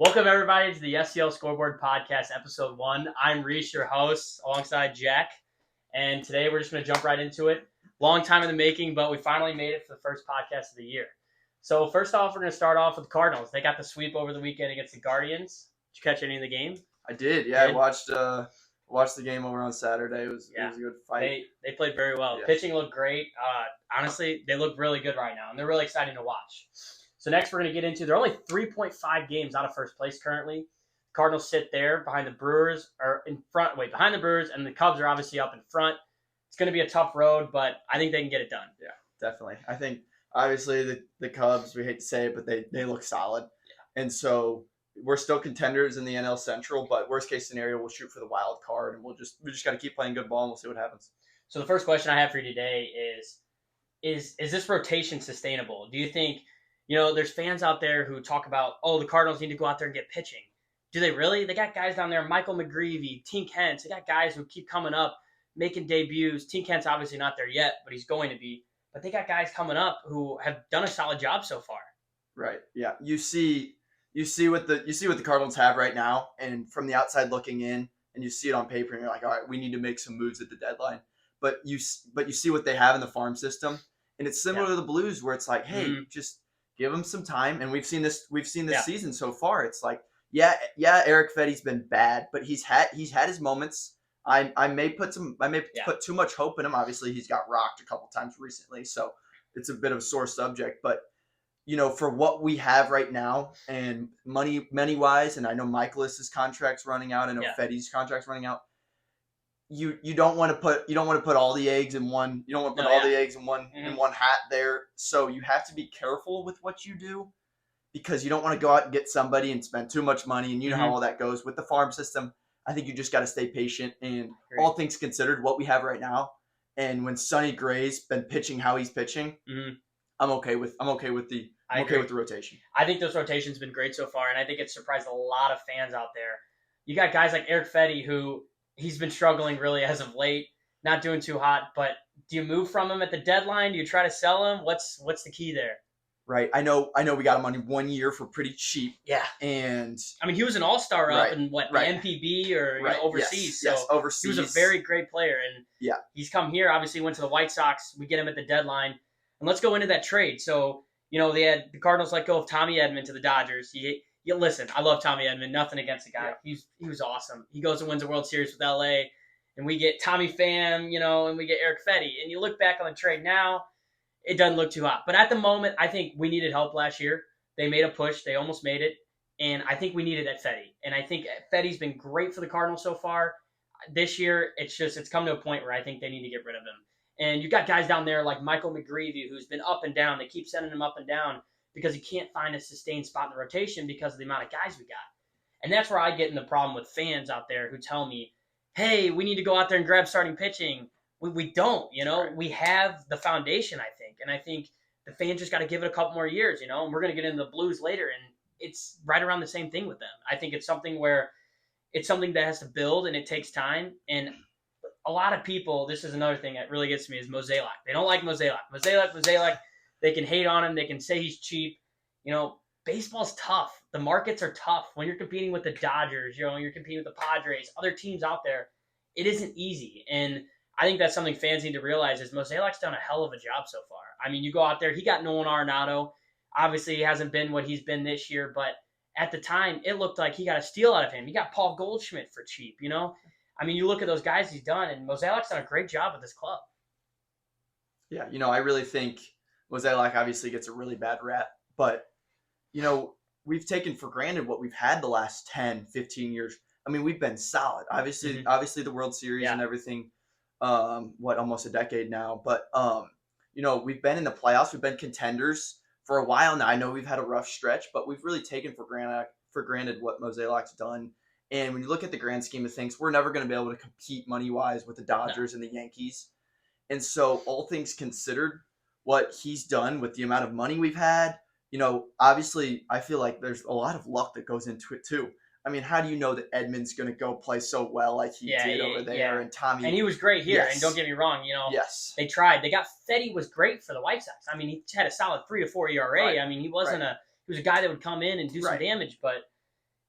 Welcome, everybody, to the STL Scoreboard Podcast, Episode 1. I'm Reese, your host, alongside Jack. And today we're just going to jump right into it. Long time in the making, but we finally made it for the first podcast of the year. So first off, we're going to start off with the Cardinals. They got the sweep over the weekend against the Guardians. Did you catch any of the game? I did, yeah. I watched the game over on Saturday. It was a good fight. They played very well. Yes. Pitching looked great. Honestly, they look really good right now, and they're really exciting to watch. So next we're going to get into, they're only 3.5 games out of first place currently. The Cardinals sit there behind the Brewers, behind the Brewers, and the Cubs are obviously up in front. It's going to be a tough road, but I think they can get it done. Yeah, definitely. I think, obviously, the Cubs, we hate to say it, but they look solid. Yeah. And so we're still contenders in the NL Central, but worst case scenario, we'll shoot for the wild card, and we just got to keep playing good ball, and we'll see what happens. So the first question I have for you today is this rotation sustainable? Do you think, there's fans out there who talk about, the Cardinals need to go out there and get pitching. Do they really? They got guys down there, Michael McGreevy, Tink Hence. They got guys who keep coming up, making debuts. Tink Hence obviously not there yet, but he's going to be. But they got guys coming up who have done a solid job so far. Right. Yeah. You see what the Cardinals have right now, and from the outside looking in, and you see it on paper, and you're like, all right, we need to make some moves at the deadline. But you see what they have in the farm system, and it's similar to the Blues, where it's like, hey, just give them some time. And we've seen this season so far. It's like, Eric Fetty's been bad, but he's had his moments. I may put too much hope in him. Obviously, he's got rocked a couple times recently, so it's a bit of a sore subject. But for what we have right now, and money wise, and I know Michaelis's contract's running out. I know Fetty's contract's running out. You don't want to put all the eggs in one. You don't want to put all the eggs in one hat there. So you have to be careful with what you do, because you don't want to go out and get somebody and spend too much money. And you know how all that goes with the farm system. I think you just got to stay patient. And all things considered, what we have right now, and when Sonny Gray's been pitching how he's pitching, I'm okay with the rotation. I think this rotation's been great so far, and I think it's surprised a lot of fans out there. You got guys like Eric Fetty, who he's been struggling really as of late, not doing too hot. But do you move from him at the deadline? Do you try to sell him? What's the key there? Right. I know we got him on 1 year for pretty cheap. Yeah. And I mean, he was an all-star up in the MPB or overseas. Yes, so overseas. He was a very great player. And he's come here, obviously went to the White Sox. We get him at the deadline. And let's go into that trade. So, they had the Cardinals let go of Tommy Edman to the Dodgers. Listen, I love Tommy Edman. Nothing against the guy. Yeah. He was awesome. He goes and wins a World Series with LA. And we get Tommy Pham, and we get Eric Fetty. And you look back on the trade now, it doesn't look too hot. But at the moment, I think we needed help last year. They made a push. They almost made it. And I think we needed at Fetty. And I think Fetty's been great for the Cardinals so far. This year, it's come to a point where I think they need to get rid of him. And you got guys down there like Michael McGreevy, who's been up and down. They keep sending him up and down because he can't find a sustained spot in the rotation because of the amount of guys we got. And that's where I get in the problem with fans out there who tell me, hey, we need to go out there and grab starting pitching. We don't, Right. We have the foundation, I think. And I think the fans just got to give it a couple more years, and we're going to get into the Blues later. And it's right around the same thing with them. I think it's something that has to build, and it takes time. And a lot of people, this is another thing that really gets to me, is Mozeliak. They don't like Mozeliak. Mozeliak, they can hate on him. They can say he's cheap. Baseball's tough. The markets are tough. When you're competing with the Dodgers, you're competing with the Padres, other teams out there, it isn't easy. And I think that's something fans need to realize is Mozeliak's done a hell of a job so far. I mean, you go out there, he got Nolan Arenado. Obviously, he hasn't been what he's been this year, but at the time, it looked like he got a steal out of him. He got Paul Goldschmidt for cheap, I mean, you look at those guys he's done, and Mozeliak's done a great job with this club. Yeah, I really think Mozeliak obviously gets a really bad rap, but, we've taken for granted what we've had the last 10, 15 years. I mean, we've been solid. Obviously the World Series and everything, almost a decade now. But, we've been in the playoffs. We've been contenders for a while now. I know we've had a rough stretch, but we've really taken for granted what Mozeliak's done. And when you look at the grand scheme of things, we're never going to be able to compete money-wise with the Dodgers and the Yankees. And so all things considered, what he's done with the amount of money we've had, obviously I feel like there's a lot of luck that goes into it too. I mean, how do you know that Edman's going to go play so well like he did over there? And Tommy. And he was great here. And don't get me wrong, they tried. They got Fetty was great for the White Sox. I mean, he had a solid 3 to 4 ERA. Right. I mean, he was a guy that would come in and do some damage, but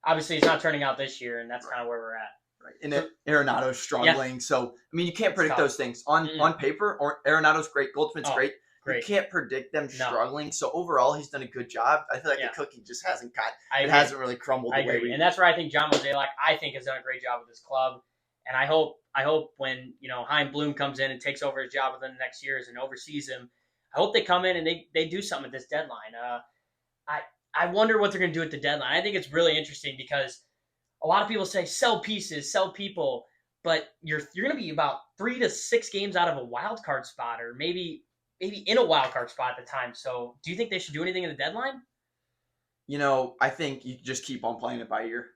obviously it's not turning out this year, and that's kind of where we're at. Right. And Arenado's struggling. Yeah. So, I mean, you can't predict those things. On paper, or Arenado's great, Goldschmidt's great. You can't predict them struggling. So, overall, he's done a good job. I feel like the cookie just hasn't hasn't really crumbled the way we. And that's where I think John Mozeliak, has done a great job with his club. And I hope when, Chaim Bloom comes in and takes over his job within the next years and oversees him, I hope they come in and they do something at this deadline. I wonder what they're going to do at the deadline. I think it's really interesting because a lot of people say sell pieces, sell people, but you're going to be about 3 to 6 games out of a wild card spot, or maybe in a wild card spot at the time. So, do you think they should do anything at the deadline? I think you just keep on playing it by ear,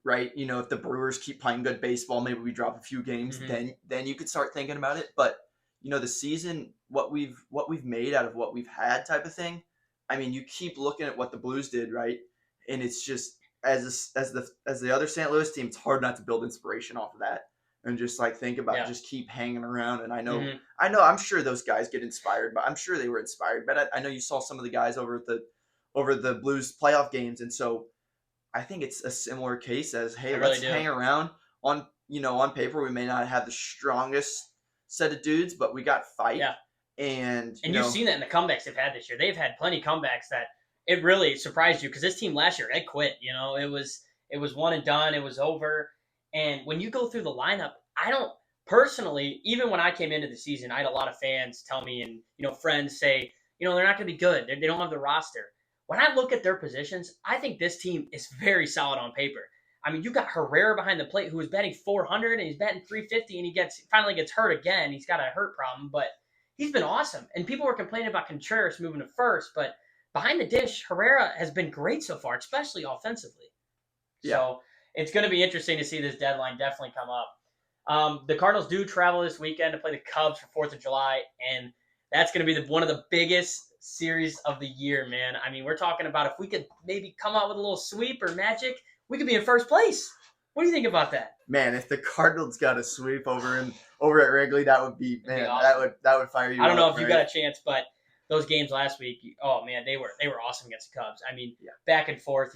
right? If the Brewers keep playing good baseball, maybe we drop a few games, then you could start thinking about it. But the season, what we've made out of what we've had, type of thing. I mean, you keep looking at what the Blues did, right? And it's just as the other St. Louis team, it's hard not to build inspiration off of that and just think about just keep hanging around. And I know I'm sure those guys get inspired, but I'm sure they were inspired. But I know you saw some of the guys over the Blues playoff games, and so I think it's a similar case as, hey, let's hang around. On paper, we may not have the strongest set of dudes, but we got fight. Yeah. And you've seen that in the comebacks they've had this year. They've had plenty of comebacks that it really surprised you, because this team last year, it quit. It was one and done. It was over. And when you go through the lineup, I don't personally, even when I came into the season, I had a lot of fans tell me, and friends say, they're not going to be good. They don't have the roster. When I look at their positions, I think this team is very solid on paper. I mean, you got Herrera behind the plate, who was batting 400 and he's batting 350, and he finally gets hurt again. He's got a hurt problem, but he's been awesome. And people were complaining about Contreras moving to first, but behind the dish, Herrera has been great so far, especially offensively. Yeah. So it's going to be interesting to see this deadline definitely come up. The Cardinals do travel this weekend to play the Cubs for 4th of July, and that's going to be one of the biggest series of the year, man. I mean, we're talking about if we could maybe come out with a little sweep or magic, we could be in first place. What do you think about that? Man, if the Cardinals got a sweep over at Wrigley, that would be awesome. that would fire you. I don't know if you got a chance, but those games last week, oh man, they were awesome against the Cubs. I mean, back and forth,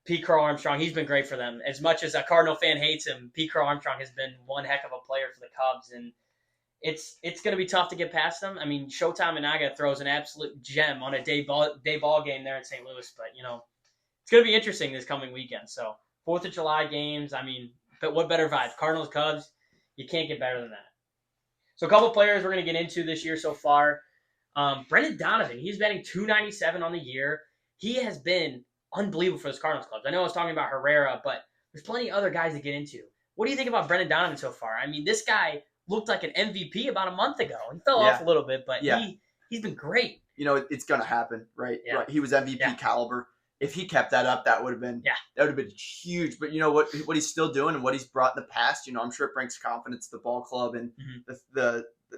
Pete Crow Armstrong, he's been great for them. As much as a Cardinal fan hates him, Pete Crow Armstrong has been one heck of a player for the Cubs, and it's going to be tough to get past them. I mean, Showtime Inaga throws an absolute gem on a day ball game there in St. Louis, but it's going to be interesting this coming weekend. So 4th of July games, I mean, but what better vibe? Cardinals, Cubs, you can't get better than that. So a couple players we're going to get into this year so far. Brendan Donovan, he's batting .297 on the year. He has been unbelievable for those Cardinals clubs. I know I was talking about Herrera, but there's plenty of other guys to get into. What do you think about Brendan Donovan so far? I mean, this guy looked like an MVP about a month ago. He fell off a little bit, but he's been great. It's going to happen, right? Yeah. Right. He was MVP caliber. If he kept that up, that would have been huge. But what he's still doing and what he's brought in the past, I'm sure it brings confidence to the ball club, and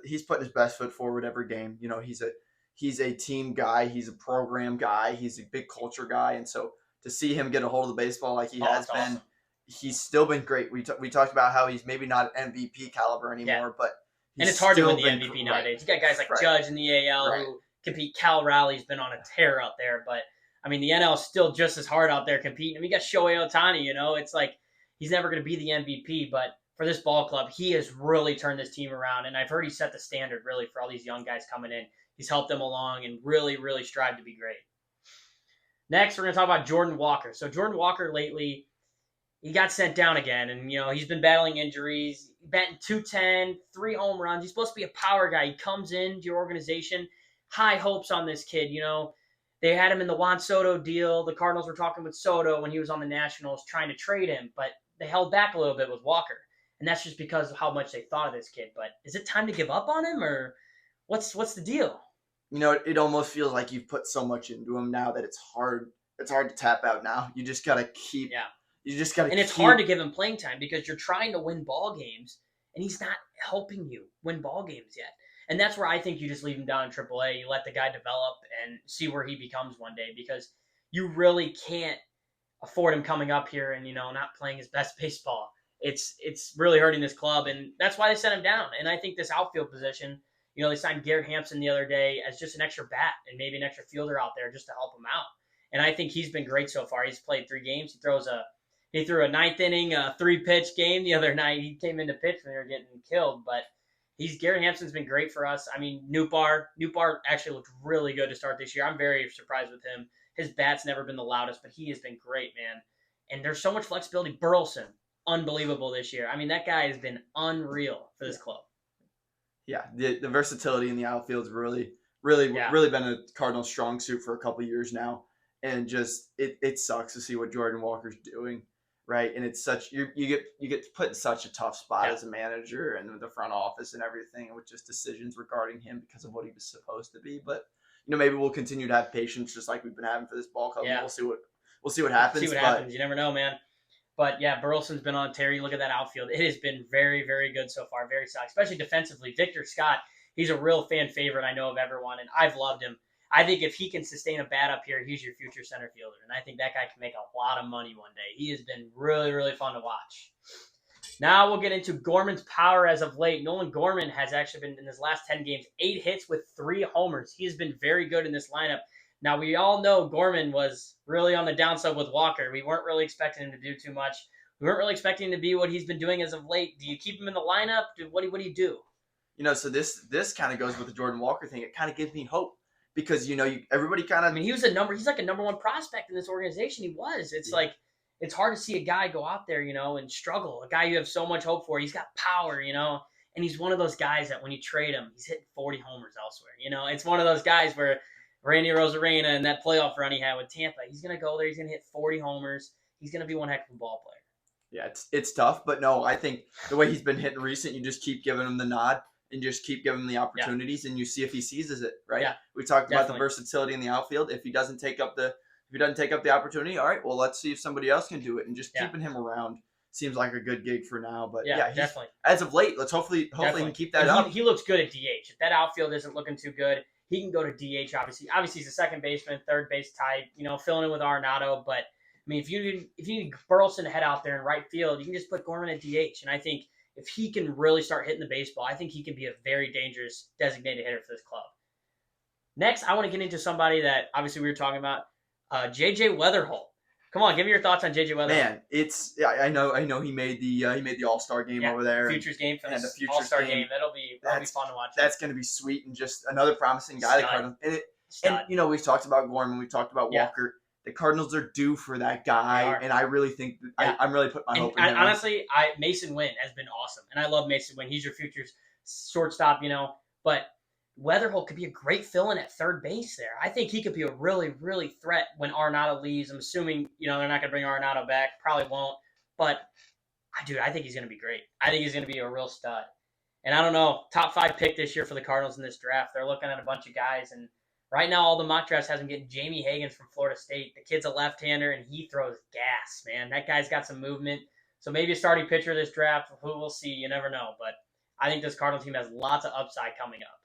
he's putting his best foot forward every game. He's a team guy, he's a program guy, he's a big culture guy, and so to see him get a hold of the baseball like he has been, awesome. He's still been great. We talked about how he's maybe not MVP caliber anymore, but and it's hard to win the MVP nowadays. You got guys like Judge in the AL who compete. Cal Rowley's been on a tear out there, but I mean the NL is still just as hard out there competing. I mean, you got Shohei Ohtani. It's like he's never going to be the MVP, but for this ball club, he has really turned this team around, and I've heard he set the standard really for all these young guys coming in. He's helped them along and really, really strived to be great. Next, we're going to talk about Jordan Walker. So Jordan Walker lately, he got sent down again, and he's been battling injuries. Batting .210, 3 home runs. He's supposed to be a power guy. He comes into your organization, high hopes on this kid. They had him in the Juan Soto deal. The Cardinals were talking with Soto when he was on the Nationals, trying to trade him, but they held back a little bit with Walker, and that's just because of how much they thought of this kid. But is it time to give up on him, or what's the deal? It almost feels like you've put so much into him now that it's hard. It's hard to tap out now. You just gotta keep. Yeah. You just gotta. And it's hard to give him playing time because you're trying to win ball games, and he's not helping you win ball games yet. And that's where I think you just leave him down in AAA. You let the guy develop and see where he becomes one day, because you really can't afford him coming up here and not playing his best baseball. It's really hurting this club, and that's why they sent him down. And I think this outfield position. They signed Garrett Hampson the other day as just an extra bat and maybe an extra fielder out there just to help him out. And I think he's been great so far. He's played 3 games. He throws a He threw a ninth inning, 3-pitch game the other night. He came in to pitch when they were getting killed, but Gary Hampson's been great for us. I mean, Newbar actually looked really good to start this year. I'm very surprised with him. His bat's never been the loudest, but he has been great, man. And there's so much flexibility. Burleson, unbelievable this year. I mean, that guy has been unreal for this club. Yeah, the versatility in the outfield's really been a Cardinals strong suit for a couple of years now. And just it sucks to see what Jordan Walker's doing, right? And it's such you get put in such a tough spot as a manager and the front office and everything with just decisions regarding him because of what he was supposed to be. But maybe we'll continue to have patience just like we've been having for this ball club. Yeah. We'll see what happens. See what happens. You never know, man. But yeah, Burleson's been on Terry. Look at that outfield. It has been very, very good so far. Very solid, especially defensively. Victor Scott, he's a real fan favorite, I know, of everyone, and I've loved him. I think if he can sustain a bat up here, he's your future center fielder. And I think that guy can make a lot of money one day. He has been really, really fun to watch. Now we'll get into Gorman's power as of late. Nolan Gorman has actually been, in his last 10 games, 8 hits with 3 homers. He has been very good in this lineup. Now, we all know Gorman was really on the downside with Walker. We weren't really expecting him to do too much. We weren't really expecting him to be what he's been doing as of late. Do you keep him in the lineup? What do you do? So this kind of goes with the Jordan Walker thing. It kind of gives me hope. Because everybody kind of. I mean, he's like a number 1 prospect in this organization. He was. It's like it's hard to see a guy go out there, and struggle. A guy you have so much hope for. He's got power, and he's one of those guys that when you trade him, he's hitting 40 homers elsewhere. It's one of those guys where Randy Rosarena and that playoff run he had with Tampa, he's gonna go there. He's gonna hit 40 homers. He's gonna be one heck of a ball player. Yeah, it's tough, but no, I think the way he's been hitting recent, you just keep giving him the nod. And just keep giving him the opportunities, and you see if he seizes it, right? Yeah, we talked about the versatility in the outfield. If he doesn't take up the opportunity, all right, well, let's see if somebody else can do it. And just keeping him around seems like a good gig for now. But definitely. As of late, let's hopefully he can keep that up. He looks good at DH. If that outfield isn't looking too good, he can go to DH. Obviously, he's a second baseman, third base type. Filling in with Arenado. But I mean, if you need Burleson to head out there in right field, you can just put Gorman at DH. And I think if he can really start hitting the baseball, I think he can be a very dangerous designated hitter for this club. Next, I want to get into somebody that obviously we were talking about, J.J. Weatherholt. Come on, give me your thoughts on J.J. Weatherholt. Man, I know he made the All-Star game over there. Futures game for the All-Star game. That'll be fun to watch. That's going to be sweet and just another promising guy. The Cardinals and we've talked about Gorman, we've talked about Walker. The Cardinals are due for that guy, and I really think I'm really putting my hope in him. Honestly, Mason Wynn has been awesome, and I love Mason Wynn. He's your future's shortstop, but Weatherholt could be a great fill-in at third base there. I think he could be a really, really threat when Arenado leaves. I'm assuming, they're not going to bring Arenado back. Probably won't. But, dude, I think he's going to be great. I think he's going to be a real stud. And I don't know, top 5 pick this year for the Cardinals in this draft. They're looking at a bunch of guys, and right now, all the mock drafts has him getting Jamie Higgins from Florida State. The kid's a left-hander, and he throws gas, man. That guy's got some movement. So maybe a starting pitcher this draft. We'll see. You never know. But I think this Cardinals team has lots of upside coming up.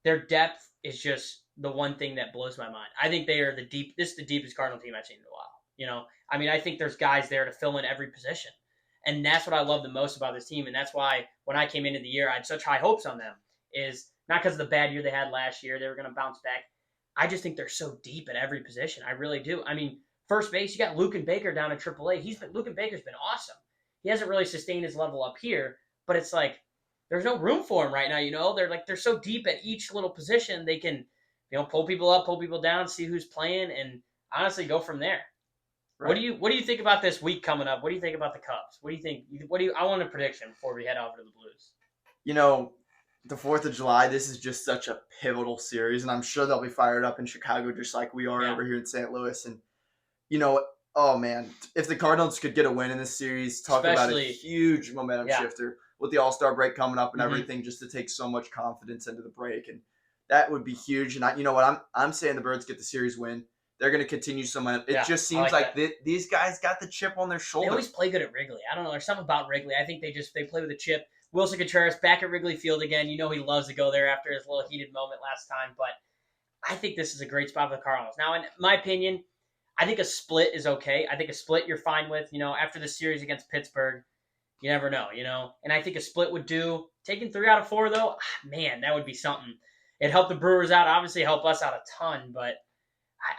Their depth is just the one thing that blows my mind. I think they are this is the deepest Cardinal team I've seen in a while. I think there's guys there to fill in every position. And that's what I love the most about this team. And that's why when I came into the year, I had such high hopes on them. Is not because of the bad year they had last year. They were going to bounce back. I just think they're so deep at every position. I really do. I mean, first base, you got Luken Baker down in AAA. Luken Baker's been awesome. He hasn't really sustained his level up here, but it's like there's no room for him right now. They're so deep at each little position. They can, pull people up, pull people down, see who's playing, and honestly go from there. Right. What do you think about this week coming up? What do you think about the Cubs? What do you think? I want a prediction before we head over to the Blues. The 4th of July, this is just such a pivotal series, and I'm sure they'll be fired up in Chicago just like we are over here in St. Louis. And, oh, man, if the Cardinals could get a win in this series, about a huge momentum shifter with the All-Star break coming up and everything, just to take so much confidence into the break. And that would be huge. And you know what? I'm saying the Birds get the series win. They're going to continue some. It just seems like these guys got the chip on their shoulder. They always play good at Wrigley. I don't know. There's something about Wrigley. I think they play with a chip. Wilson Contreras back at Wrigley Field again. He loves to go there after his little heated moment last time. But I think this is a great spot for the Cardinals. Now, in my opinion, I think a split is okay. I think a split you're fine with. After the series against Pittsburgh, you never know, And I think a split would do. Taking 3 out of 4, though, man, that would be something. It helped the Brewers out. Obviously, help us out a ton. But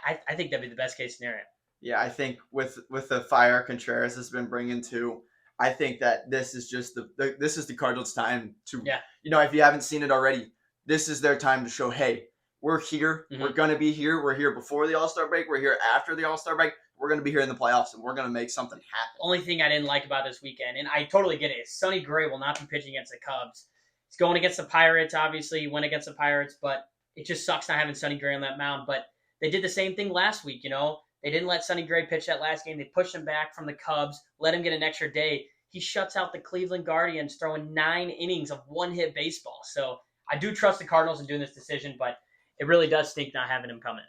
I think that'd be the best case scenario. Yeah, I think with the fire Contreras has been bringing to, I think that this is just this is the Cardinals' time to, Yeah. if you haven't seen it already, this is their time to show, hey, we're here, we're gonna be here, we're here before the All-Star break, we're here after the All-Star break, we're gonna be here in the playoffs, and we're gonna make something happen. Only thing I didn't like about this weekend, and I totally get it, is Sonny Gray will not be pitching against the Cubs. He's going against the Pirates, obviously, he went against the Pirates, but it just sucks not having Sonny Gray on that mound. But they did the same thing last week, They didn't let Sonny Gray pitch that last game. They pushed him back from the Cubs, let him get an extra day. He shuts out the Cleveland Guardians, throwing 9 innings of one-hit baseball. So I do trust the Cardinals in doing this decision, but it really does stink not having him come in.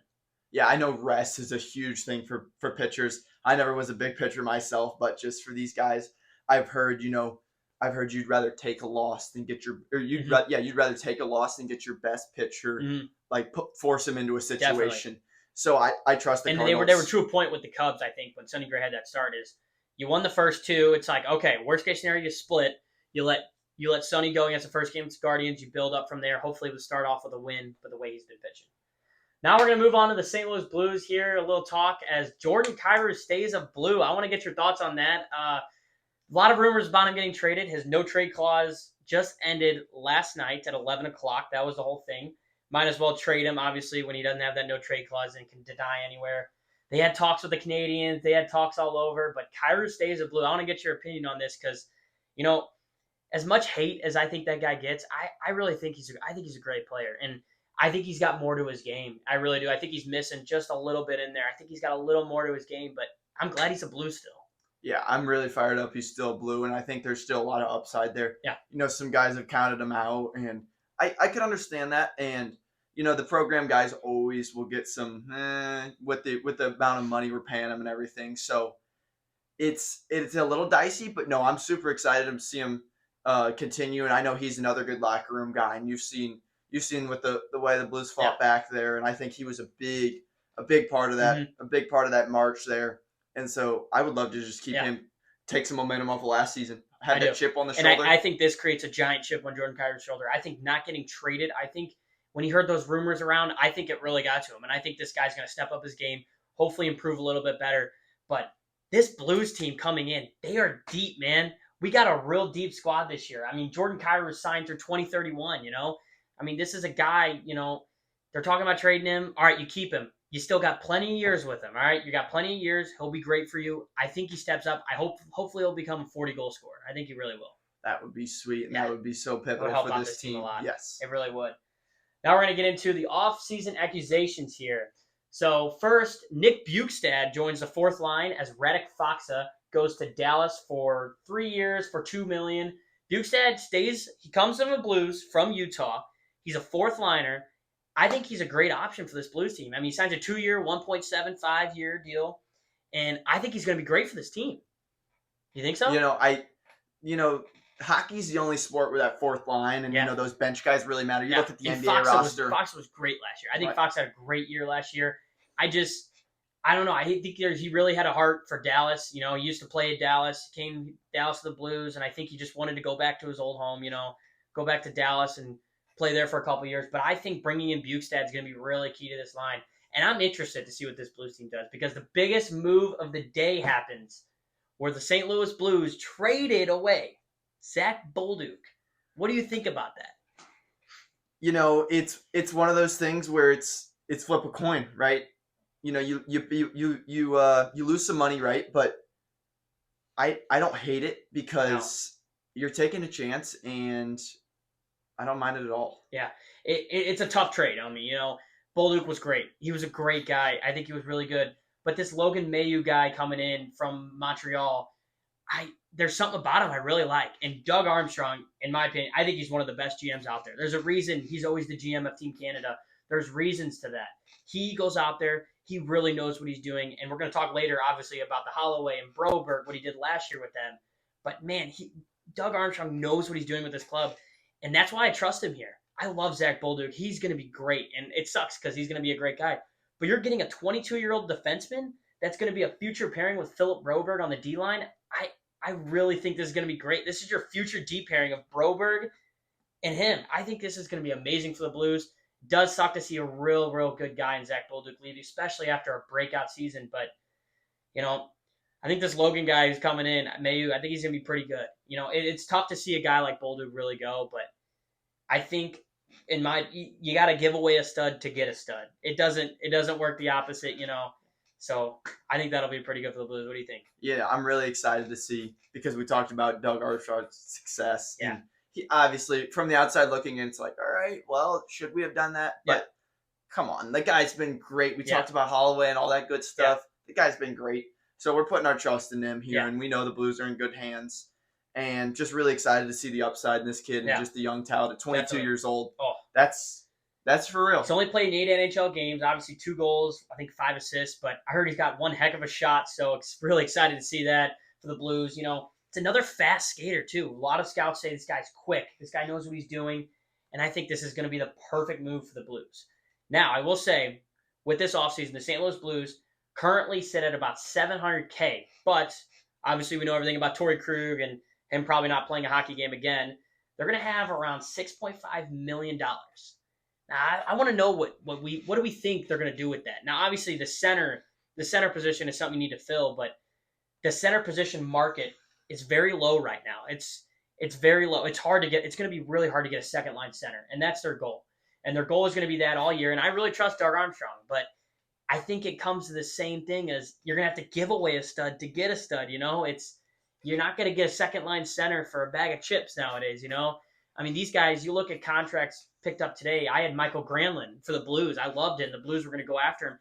Yeah, I know rest is a huge thing for pitchers. I never was a big pitcher myself, but just for these guys, I've heard you'd rather take a loss than get you'd rather take a loss than get your best pitcher, force him into a situation. Definitely. So I trust the Cardinals. And they were to a point with the Cubs, I think, when Sonny Gray had that start, is you won the first 2. It's like, okay, worst case scenario, you split. You let Sonny go against the first game against the Guardians. You build up from there. Hopefully, we'll start off with a win for the way he's been pitching. Now we're going to move on to the St. Louis Blues here. A little talk as Jordan Kyrou stays a Blue. I want to get your thoughts on that. A lot of rumors about him getting traded. His no-trade clause just ended last night at 11 o'clock. That was the whole thing. Might as well trade him, obviously, when he doesn't have that no-trade clause and can deny anywhere. They had talks with the Canadians. They had talks all over. But Kyrou stays a Blue. I want to get your opinion on this because, as much hate as I think that guy gets, I really think he's a great player. And I think he's got more to his game. I really do. I think he's missing just a little bit in there. I think he's got a little more to his game, but I'm glad he's a Blue still. Yeah, I'm really fired up. He's still Blue, and I think there's still a lot of upside there. Yeah. Some guys have counted him out, and I could understand that. And the program guys always will get some with the amount of money we're paying them and everything. So it's a little dicey, but no, I'm super excited to see him continue. And I know he's another good locker room guy, and you've seen with the way the Blues fought back there, and I think he was a big part of that, a big part of that march there. And so I would love to just keep him, take some momentum off of last season, have that chip on the shoulder. And I think this creates a giant chip on Jordan Kyrou's shoulder. I think not getting traded, I think when he heard those rumors around, I think it really got to him. And I think this guy's going to step up his game, hopefully improve a little bit better. But this Blues team coming in, they are deep, man. We got a real deep squad this year. I mean, Jordan Kyrou is signed through 2031, I mean, this is a guy, they're talking about trading him. All right, you keep him. You still got plenty of years with him, all right? You got plenty of years. He'll be great for you. I think he steps up. Hopefully he'll become a 40-goal scorer. I think he really will. That would be sweet, and that would be so pivotal for this team. A lot. Yes. It really would. Now we're going to get into the offseason accusations here. So first, Nick Bukestad joins the fourth line as Radek Faksa goes to Dallas for 3 years for $2 million. Bukestad he comes from the Blues from Utah. He's a fourth liner. I think he's a great option for this Blues team. I mean, he signs a 2-year, $1.75 deal, and I think he's going to be great for this team. You think so? Hockey's the only sport where that fourth line and those bench guys really matter. You look at the NBA roster. Fox was great last year. I think Fox had a great year last year. I don't know. I think he really had a heart for Dallas. He used to play at Dallas, came to Dallas to the Blues, and I think he just wanted to go back to his old home. Go back to Dallas and play there for a couple of years. But I think bringing in Bukestad is going to be really key to this line. And I'm interested to see what this Blues team does because the biggest move of the day happens where the St. Louis Blues traded away Zach Bolduc. What do you think about that? It's one of those things where it's flip a coin, right? You lose some money, right? But I don't hate it because you're taking a chance and I don't mind it at all. Yeah, it's a tough trade. I mean, Bolduc was great. He was a great guy. I think he was really good. But this Logan Mailloux guy coming in from Montreal, there's something about him I really like. And Doug Armstrong, in my opinion, I think he's one of the best GMs out there. There's a reason he's always the GM of Team Canada. There's reasons to that. He goes out there. He really knows what he's doing. And we're going to talk later, obviously, about the Holloway and Broberg, what he did last year with them. But, man, Doug Armstrong knows what he's doing with this club. And that's why I trust him here. I love Zach Bolduc. He's going to be great. And it sucks because he's going to be a great guy. But you're getting a 22-year-old defenseman that's going to be a future pairing with Philip Broberg on the D-line. I really think this is going to be great. This is your future D pairing of Broberg and him. I think this is going to be amazing for the Blues. Does suck to see a real good guy in Zach Bolduc leave, especially after a breakout season. But you know, I think this Logan guy who's coming in, Mayu, I think he's going to be pretty good. You know, it's tough to see a guy like Bolduc really go, but I think you got to give away a stud to get a stud. It doesn't work the opposite, you know. So I think that'll be pretty good for the Blues. What do you think? Yeah, I'm really excited to see because we talked about Doug Armstrong's success. Yeah. And he obviously, from the outside looking in, it's like, all right, well, should we have done that? But come on, the guy's been great. We talked about Holloway and all that good stuff. Yeah. The guy's been great. So we're putting our trust in him here, and we know the Blues are in good hands. And just really excited to see the upside in this kid and just the young talent at 22 years old. Oh, that's for real. He's only played 8 NHL games, obviously 2 goals, I think 5 assists, but I heard he's got one heck of a shot, so it's really excited to see that for the Blues. You know, it's another fast skater, too. A lot of scouts say this guy's quick. This guy knows what he's doing, and I think this is going to be the perfect move for the Blues. Now, I will say, with this offseason, the St. Louis Blues currently sit at about $700K, but obviously we know everything about Torrey Krug and him probably not playing a hockey game again. They're going to have around $6.5 million. Now, I want to know what do we think they're going to do with that. Now, obviously, the center position is something you need to fill, but the center position market is very low right now. It's very low. It's hard to get. It's going to be really hard to get a second line center, and that's their goal. And their goal is going to be that all year. And I really trust Doug Armstrong, but I think it comes to the same thing as you're going to have to give away a stud to get a stud. You know, you're not going to get a second line center for a bag of chips nowadays. You know, I mean, these guys. You look at contracts picked up today. I had Michael Granlund for the Blues. I loved it. The Blues were going to go after him.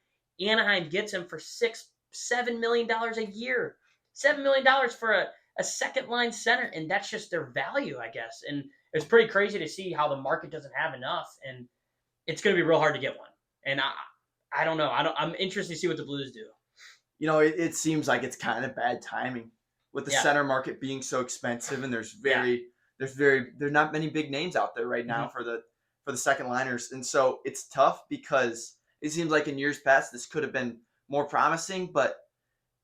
Anaheim gets him for $7 million a year. $7 million for a second line center, and that's just their value, I guess. And it's pretty crazy to see how the market doesn't have enough, and it's going to be real hard to get one. And I don't know. I'm interested to see what the Blues do. You know, it seems like it's kind of bad timing with the center market being so expensive, and there's not many big names out there right now for the second liners, and so it's tough because it seems like in years past this could have been more promising, but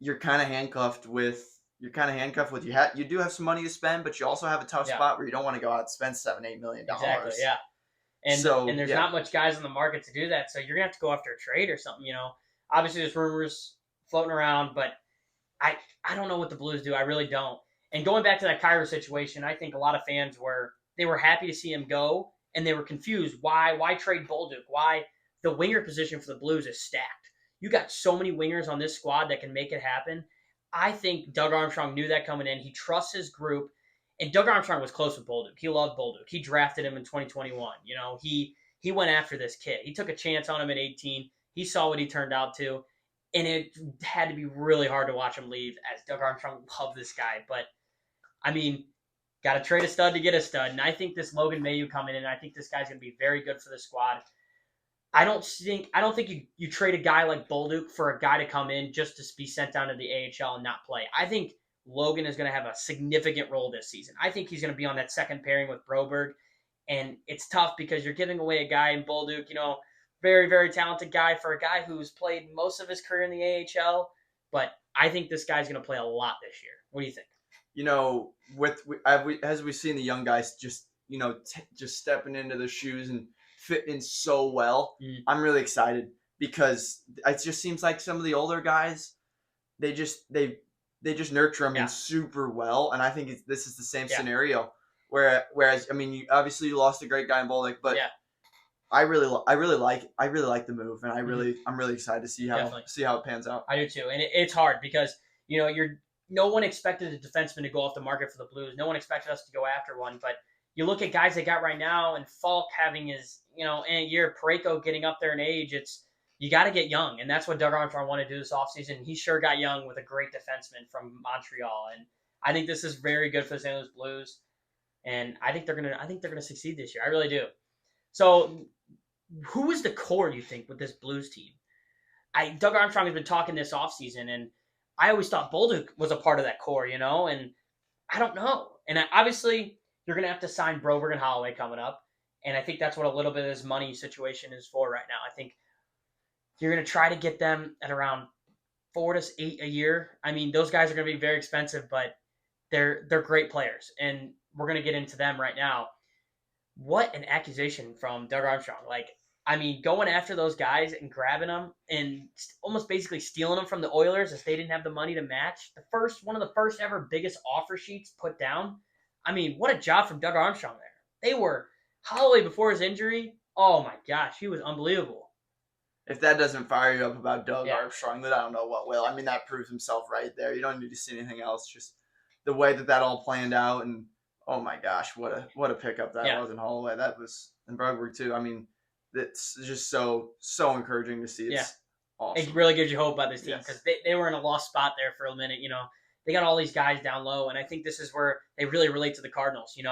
you're kind of handcuffed with you do have some money to spend, but you also have a tough spot where you don't want to go out and spend $7-8 million. Exactly. Yeah. And there's not much guys on the market to do that, so you're gonna have to go after a trade or something. You know, obviously there's rumors floating around, but I don't know what the Blues do. I really don't. And going back to that Kyrou situation, I think a lot of fans were happy to see him go, and they were confused. Why trade Bolduc? Why the winger position for the Blues is stacked? You got so many wingers on this squad that can make it happen. I think Doug Armstrong knew that coming in. He trusts his group. And Doug Armstrong was close with Bolduc. He loved Bolduc. He drafted him in 2021. You know, he went after this kid. He took a chance on him at 18. He saw what he turned out to. And it had to be really hard to watch him leave, as Doug Armstrong loved this guy. But, I mean, got to trade a stud to get a stud. And I think this Logan Mailloux coming in, I think this guy's going to be very good for the squad. I don't think you trade a guy like Bolduc for a guy to come in just to be sent down to the AHL and not play. I think Logan is going to have a significant role this season. I think he's going to be on that second pairing with Broberg, and it's tough because you're giving away a guy in Bolduc, you know, very, very talented guy for a guy who's played most of his career in the AHL, but I think this guy's going to play a lot this year. What do you think? You know, as we've seen the young guys just, you know, just stepping into the shoes and fit in so well, I'm really excited because it just seems like some of the older guys, they just nurture them in super well, and I think this is the same scenario. Whereas, I mean, you lost a great guy in Bolduc, but I really like the move, and I'm really excited to see how it pans out. I do too, and it's hard because you know no one expected a defenseman to go off the market for the Blues. No one expected us to go after one, but you look at guys they got right now, and Falk having his in a year, Parayko getting up there in age, you got to get young, and that's what Doug Armstrong wanted to do this offseason. He sure got young with a great defenseman from Montreal, and I think this is very good for the St. Louis Blues, and I think they're gonna succeed this year. I really do. So, who is the core, you think, with this Blues team? Doug Armstrong has been talking this offseason, and I always thought Bolduc was a part of that core, you know, and I don't know. And obviously, you're going to have to sign Broberg and Holloway coming up, and I think that's what a little bit of this money situation is for right now. I think you're going to try to get them at around 4 to 8 a year. I mean, those guys are going to be very expensive, but they're great players, and we're going to get into them right now. What an accusation from Doug Armstrong. Like, I mean, going after those guys and grabbing them and almost basically stealing them from the Oilers as they didn't have the money to match. One of the first ever biggest offer sheets put down. I mean, what a job from Doug Armstrong there. They were Holloway before his injury. Oh my gosh, he was unbelievable. If that doesn't fire you up about Doug Armstrong, then I don't know what will. I mean, that proves himself right there. You don't need to see anything else. Just the way that all planned out, and oh my gosh, what a pickup that was in Holloway. That was in Brugberg too. I mean, it's just so encouraging to see. It's awesome. It really gives you hope about this team because they were in a lost spot there for a minute. They got all these guys down low, and I think this is where they really relate to the Cardinals. You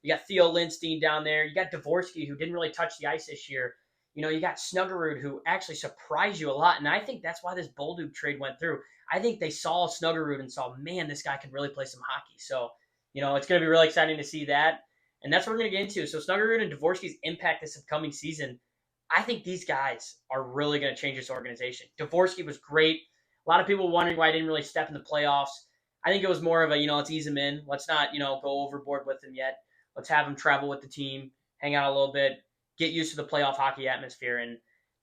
got Theo Lindstein down there. You got Dvorsky, who didn't really touch the ice this year. You got Snuggerud, who actually surprised you a lot, and I think that's why this Bolduc trade went through. I think they saw Snuggerud and saw, man, this guy can really play some hockey. So, it's going to be really exciting to see that, and that's what we're going to get into. So Snuggerud and Dvorsky's impact this upcoming season, I think these guys are really going to change this organization. Dvorsky was great. A lot of people wondering why he didn't really step in the playoffs. I think it was more of a, let's ease him in. Let's not, go overboard with him yet. Let's have him travel with the team, hang out a little bit, get used to the playoff hockey atmosphere. And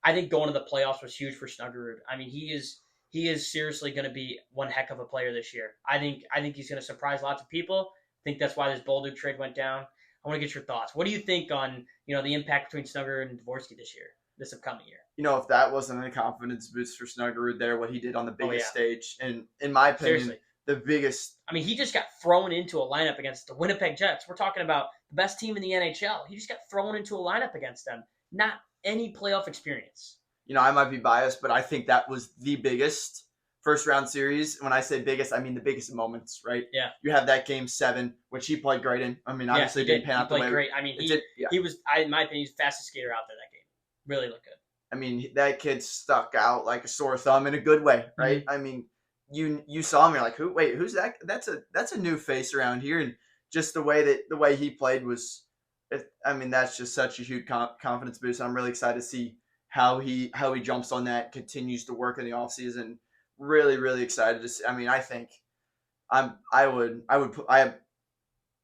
I think going to the playoffs was huge for Snuggerud. I mean, he is seriously going to be one heck of a player this year. I think he's going to surprise lots of people. I think that's why this Bolduc trade went down. I want to get your thoughts. What do you think on, the impact between Snuggerud and Dvorsky this upcoming year? If that wasn't a confidence boost for Snuggerud there, what he did on the biggest stage, and in my opinion, the biggest. I mean, he just got thrown into a lineup against the Winnipeg Jets. We're talking about the best team in the NHL. He just got thrown into a lineup against them. Not any playoff experience. I might be biased, but I think that was the biggest first-round series. When I say biggest, I mean the biggest moments, right? Yeah. You have that Game 7, which he played great in. I mean, obviously he didn't pan out the way. He played great. I mean, he was, in my opinion, he's the fastest skater out there that game. Really looked good. I mean, that kid stuck out like a sore thumb in a good way, right? Mm-hmm. I mean, you saw him, you're like, who's that? That's a new face around here, and just the way he played was, I mean, that's just such a huge confidence boost. I'm really excited to see how he jumps on that, continues to work in the offseason. Really, really excited to see. I mean, I think I'm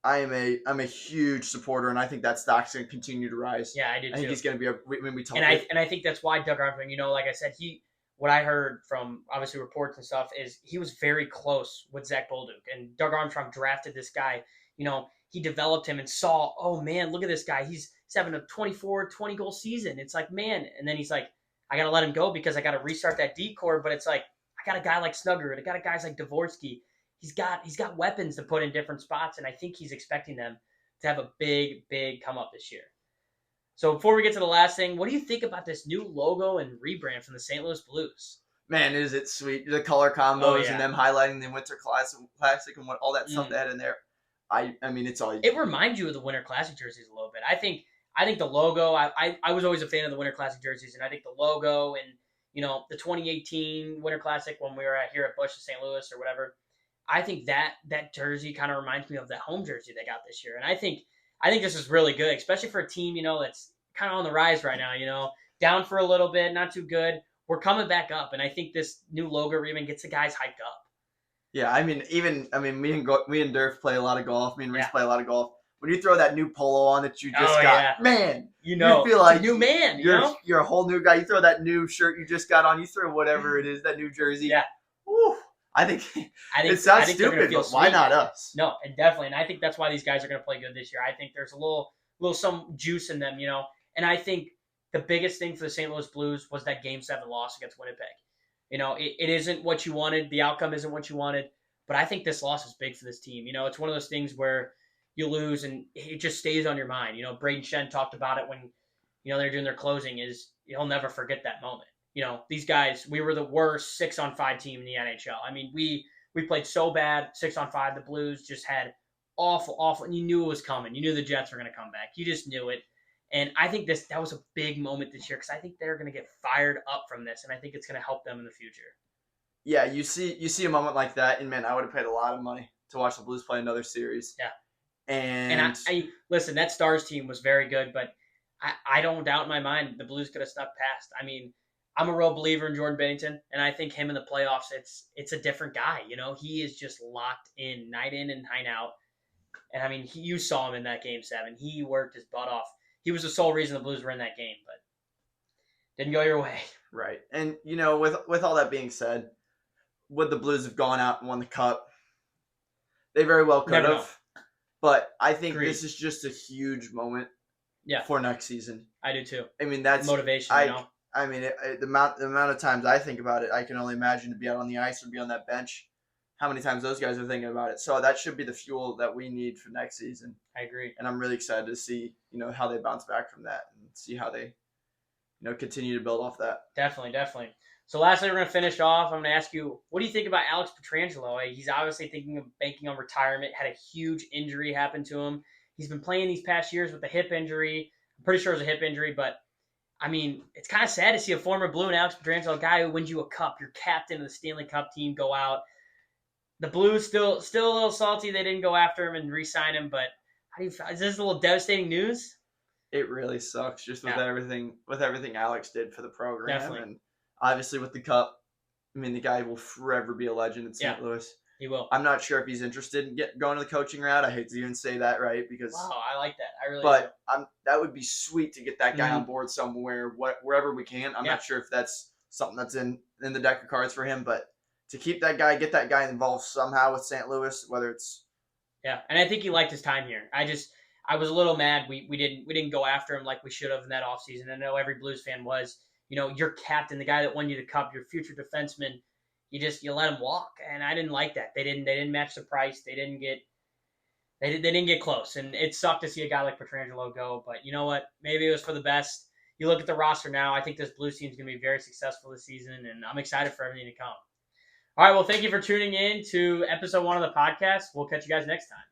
a huge supporter, and I think that stock's going to continue to rise. Yeah, I do too. I think he's going to be I think that's why Doug Armstrong, like I said, what I heard from obviously reports and stuff is he was very close with Zach Bolduc, and Doug Armstrong drafted this guy. He developed him and saw, oh man, look at this guy. He's having a 20 goal season. It's like, man. And then he's like, I got to let him go because I got to restart that D-core. But it's like, I got a guy like Snuggerud. I got guys like Dvorsky. He's got weapons to put in different spots. And I think he's expecting them to have a big, big come up this year. So before we get to the last thing, what do you think about this new logo and rebrand from the St. Louis Blues? Man, is it sweet. The color combos and them highlighting the Winter Classic and all that stuff they had in there. I mean, it's all. It reminds you of the Winter Classic jerseys a little bit. I think the logo. I was always a fan of the Winter Classic jerseys, and I think the logo and the 2018 Winter Classic when we were here at Busch, St. Louis, or whatever. I think that jersey kind of reminds me of that home jersey they got this year, and I think this is really good, especially for a team that's kind of on the rise right now. Down for a little bit, not too good. We're coming back up, and I think this new logo even gets the guys hyped up. Yeah, I mean, me and Durf play a lot of golf. Me and Reese play a lot of golf. When you throw that new polo on that you just got, man, you feel like a new man. You're a whole new guy. You throw that new shirt you just got on. You throw whatever it is, that new jersey. Yeah. Woo, I think it sounds stupid, but why not us? No, and definitely, and I think that's why these guys are going to play good this year. I think there's a little some juice in them, and I think the biggest thing for the St. Louis Blues was that Game 7 loss against Winnipeg. It isn't what you wanted. The outcome isn't what you wanted. But I think this loss is big for this team. It's one of those things where you lose and it just stays on your mind. Braden Shen talked about it when, they're doing their closing is he'll never forget that moment. These guys, we were the worst 6-on-5 team in the NHL. I mean, we played so bad 6-on-5. The Blues just had awful, and you knew it was coming. You knew the Jets were going to come back. You just knew it. And I think that was a big moment this year because I think they're going to get fired up from this, and I think it's going to help them in the future. Yeah, you see a moment like that, and man, I would have paid a lot of money to watch the Blues play another series. Yeah. And I listen, that Stars team was very good, but I don't doubt in my mind the Blues could have snuck past. I mean, I'm a real believer in Jordan Binnington, and I think him in the playoffs, it's a different guy. He is just locked in and night out. And I mean, you saw him in that Game 7. He worked his butt off. He was the sole reason the Blues were in that game, but Didn't go your way. Right. And, with all that being said, would the Blues have gone out and won the Cup? They very well could Never know. have. But I think Agreed. this is just a huge moment Yeah. for next season. I do too. I mean, that's motivation, I mean, the amount of times I think about it, I can only imagine to be out on the ice or be on that bench. How many times those guys are thinking about it. So that should be the fuel that we need for next season. I agree. And I'm really excited to see, how they bounce back from that and see how they, continue to build off that. Definitely. So lastly, we're going to finish off. I'm going to ask you, what do you think about Alex Pietrangelo? He's obviously thinking of banking on retirement, had a huge injury happen to him. He's been playing these past years with a hip injury. I'm pretty sure it was a hip injury, but I mean, it's kind of sad to see a former Blue and Alex Pietrangelo, a guy who wins you a cup, your captain of the Stanley Cup team, go out. The Blues still a little salty they didn't go after him and re-sign him, but how do you feel? Is this a little devastating news? It really sucks just with everything Alex did for the program. Definitely. And obviously with the Cup, I mean, the guy will forever be a legend in St. Louis. He will. I'm not sure if he's interested in going to the coaching route. I hate to even say that, right? Because I like that. I really But do. that would be sweet to get that guy on board somewhere, wherever we can. I'm not sure if that's something that's in the deck of cards for him, but to keep that guy, get that guy involved somehow with St. Louis, whether it's and I think he liked his time here. I was a little mad we didn't go after him like we should have in that offseason. I know every Blues fan was. Your captain, the guy that won you the Cup, your future defenseman, you let him walk, and I didn't like that. They didn't match the price. They didn't get close, and it sucked to see a guy like Pietrangelo go. But you know what? Maybe it was for the best. You look at the roster now. I think this Blues team is going to be very successful this season, and I'm excited for everything to come. All right, well, thank you for tuning in to episode 1 of the podcast. We'll catch you guys next time.